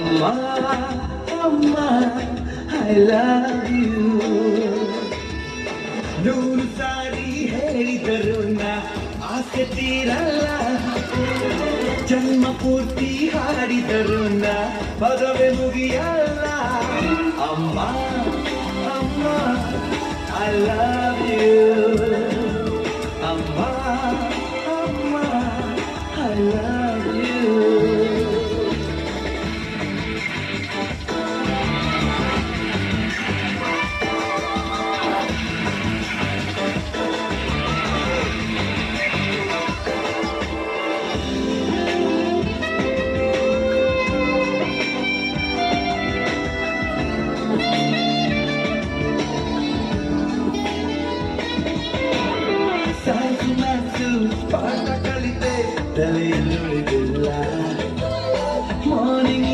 Amma, Amma, I love you. ನೂರು ಸಾರಿ ಹೇಳಿದರು ನಾ ಆಸೆ ತೀರಲ್ಲ, ಜನ್ಮ ಪೂರ್ತಿ ಹಾಡಿದರು ನಾ ಪದವೇ ಮುಗಿಯಲ್ಲ. ಅಮ್ಮ ಅಮ್ಮ I love you. ಅಮ್ಮ ಅಮ್ಮ I love you. ಸಾಸು ಮಾಸು ಪಾಠ ಕಲಿತೆ ತಲೆಯನ್ನುಳಿದಿಲ್ಲ. ಮಾರ್ನಿಂಗ್